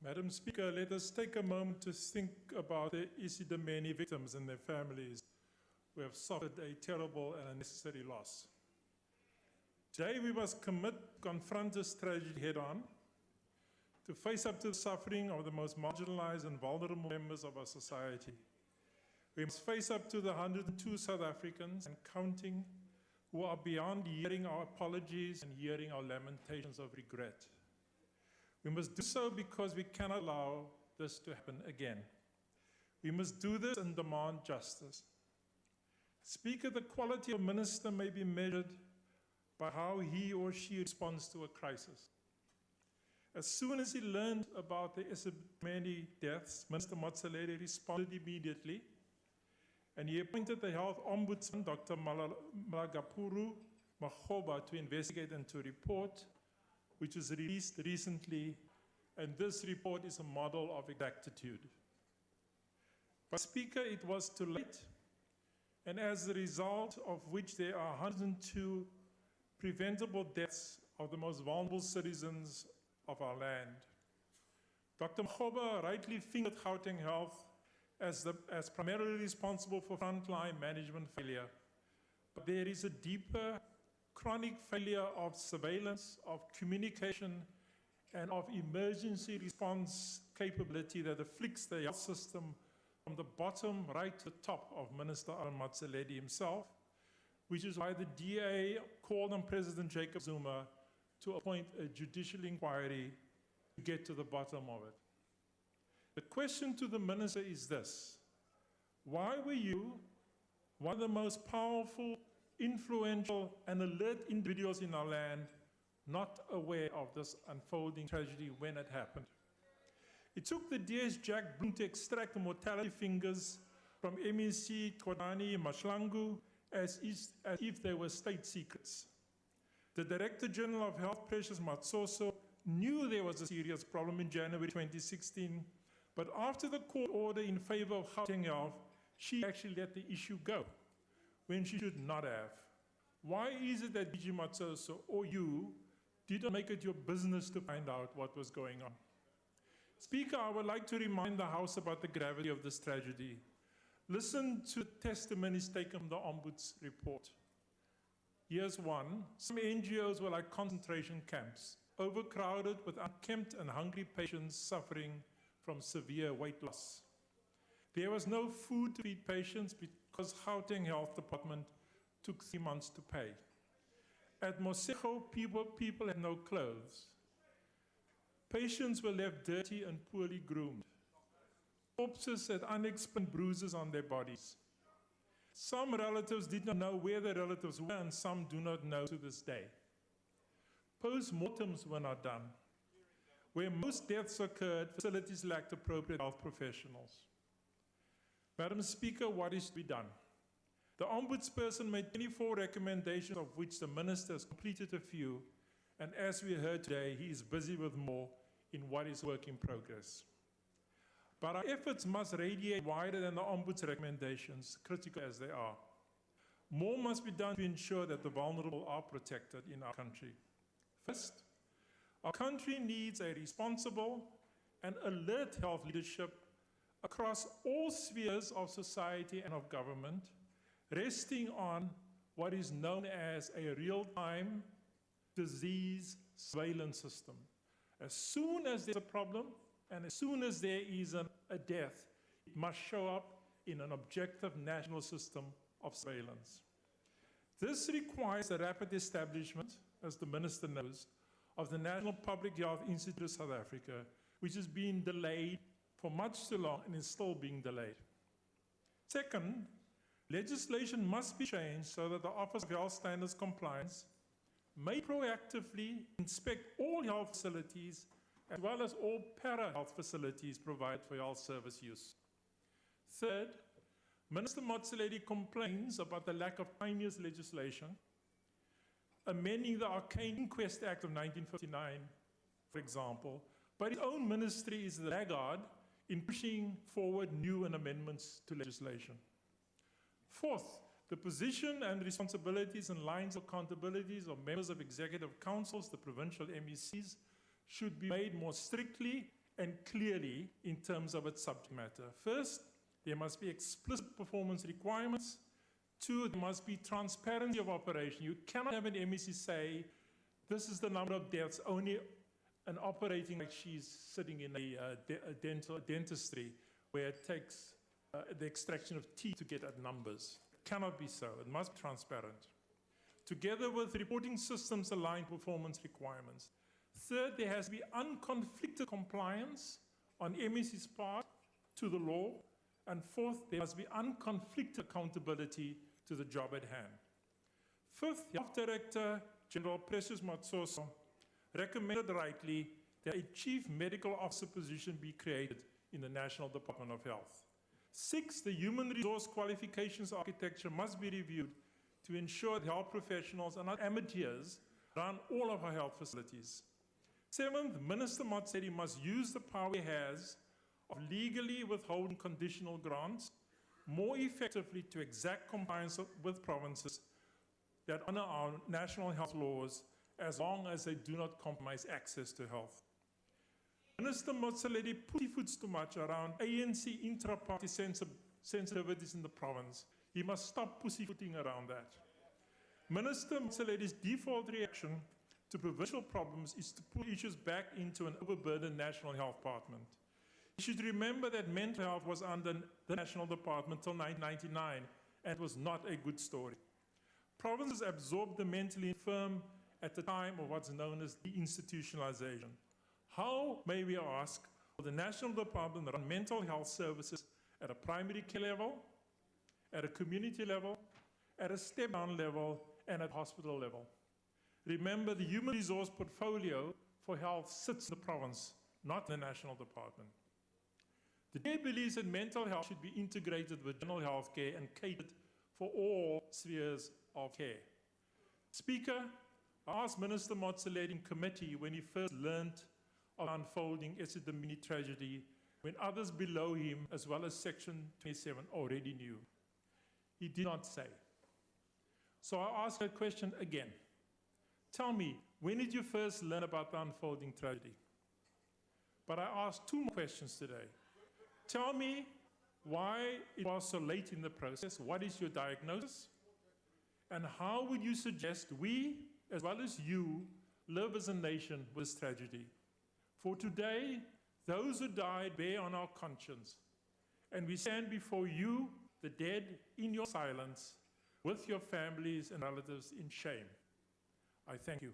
Madam Speaker, let us take a moment to think about the Esidimeni victims and their families who have suffered a terrible and unnecessary loss. Today we must confront this tragedy head-on, to face up to the suffering of the most marginalized and vulnerable members of our society. We must face up to the 102 South Africans and counting who are beyond hearing our apologies and hearing our lamentations of regret. We must do so because we cannot allow this to happen again. We must do this and demand justice. Speaker, the quality of a minister may be measured by how he or she responds to a crisis. As soon as he learned about the Esidimeni deaths, Minister Motsoaledi responded immediately, and he appointed the Health Ombudsman, Dr. Malagapuru Makgoba, to investigate and to report, which was released recently, and this report is a model of exactitude. But Speaker, it was too late, and as a result of which there are 102 preventable deaths of the most vulnerable citizens of our land. Dr. Makgoba rightly fingered Gauteng Health as primarily responsible for frontline management failure. But there is a deeper, chronic failure of surveillance, of communication, and of emergency response capability that afflicts the health system from the bottom right to the top of Minister Motsoaledi himself, which is why the DA called on President Jacob Zuma to appoint a judicial inquiry to get to the bottom of it. The question to the minister is this: why were you, one of the most powerful, influential, and alert individuals in our land, not aware of this unfolding tragedy when it happened? It took the DS Jack Bloom to extract the mortality figures from MEC Kodani Mashlangu as if they were state secrets. The Director General of Health, Precious Matsoso, knew there was a serious problem in January 2016, but after the court order in favor of Gauteng Health, she actually let the issue go when she should not have. Why is it that DG Matsoso or you didn't make it your business to find out what was going on? Speaker, I would like to remind the House about the gravity of this tragedy. Listen to testimonies taken from the Ombuds report. Here's one. Some NGOs were like concentration camps, overcrowded with unkempt and hungry patients suffering from severe weight loss. There was no food to feed patients because Gauteng Health Department took 3 months to pay. At Mosego, people had no clothes. Patients were left dirty and poorly groomed. Corpses had unexplained bruises on their bodies. Some relatives did not know where their relatives were, and some do not know to this day. Post-mortems were not done. Where most deaths occurred, facilities lacked appropriate health professionals. Madam Speaker, what is to be done? The Ombudsperson made 24 recommendations, of which the Minister has completed a few, and as we heard today, he is busy with more in what is work in progress. But our efforts must radiate wider than the Ombuds recommendations, critical as they are. More must be done to ensure that the vulnerable are protected in our country. First, our country needs a responsible and alert health leadership across all spheres of society and of government, resting on what is known as a real-time disease surveillance system. As soon as there's a problem, and as soon as there is a death, it must show up in an objective national system of surveillance. This requires the rapid establishment, as the Minister knows, of the National Public Health Institute of South Africa, which has been delayed for much too long and is still being delayed. Second, legislation must be changed so that the Office of Health Standards Compliance may proactively inspect all health facilities as well as all para-health facilities provided for health service use. Third, Minister Motsoaledi complains about the lack of timeous legislation, amending the arcane Inquest Act of 1959, for example, but his own ministry is the laggard in pushing forward new amendments to legislation. Fourth, the position and responsibilities and lines of accountabilities of members of executive councils, the provincial MECs, should be made more strictly and clearly in terms of its subject matter. First, there must be explicit performance requirements. Two, there must be transparency of operation. You cannot have an MEC say, this is the number of deaths, only an operating like she's sitting in a dentistry where it takes the extraction of teeth to get at numbers. It cannot be so. It must be transparent. Together with reporting systems aligned performance requirements. Third, there has to be unconflicted compliance on MEC's part to the law. And fourth, there must be unconflicted accountability to the job at hand. Fifth, Health Director General Precious Matsoso recommended rightly that a Chief Medical Officer position be created in the National Department of Health. Sixth, the human resource qualifications architecture must be reviewed to ensure that health professionals are not amateurs run all of our health facilities. Seventh, Minister Motshedi must use the power he has of legally withholding conditional grants more effectively to exact compliance with provinces that honor our national health laws as long as they do not compromise access to health. Minister Motshedi pussyfoots too much around ANC intra-party sensitivities in the province. He must stop pussyfooting around that. Minister Motshedi's default reaction to provincial problems is to pull issues back into an overburdened national health department. You should remember that mental health was under the National Department until 1999, and it was not a good story. Provinces absorbed the mentally infirm at the time of what's known as deinstitutionalization. How, may we ask, will the National Department run mental health services at a primary care level, at a community level, at a step-down level, and at hospital level? Remember, the human resource portfolio for health sits in the province, not in the National Department. The DA believes that mental health should be integrated with general health care and catered for all spheres of care. Speaker, I asked Minister Motshedi in committee when he first learned of unfolding Esidimeni tragedy, when others below him, as well as Section 27, already knew. He did not say. So I ask that question again. Tell me, when did you first learn about the unfolding tragedy? But I asked two more questions today. Tell me why it was so late in the process. What is your diagnosis? And how would you suggest we, as well as you, live as a nation with this tragedy? For today, those who died bear on our conscience, and we stand before you, the dead, in your silence, with your families and relatives in shame. I thank you.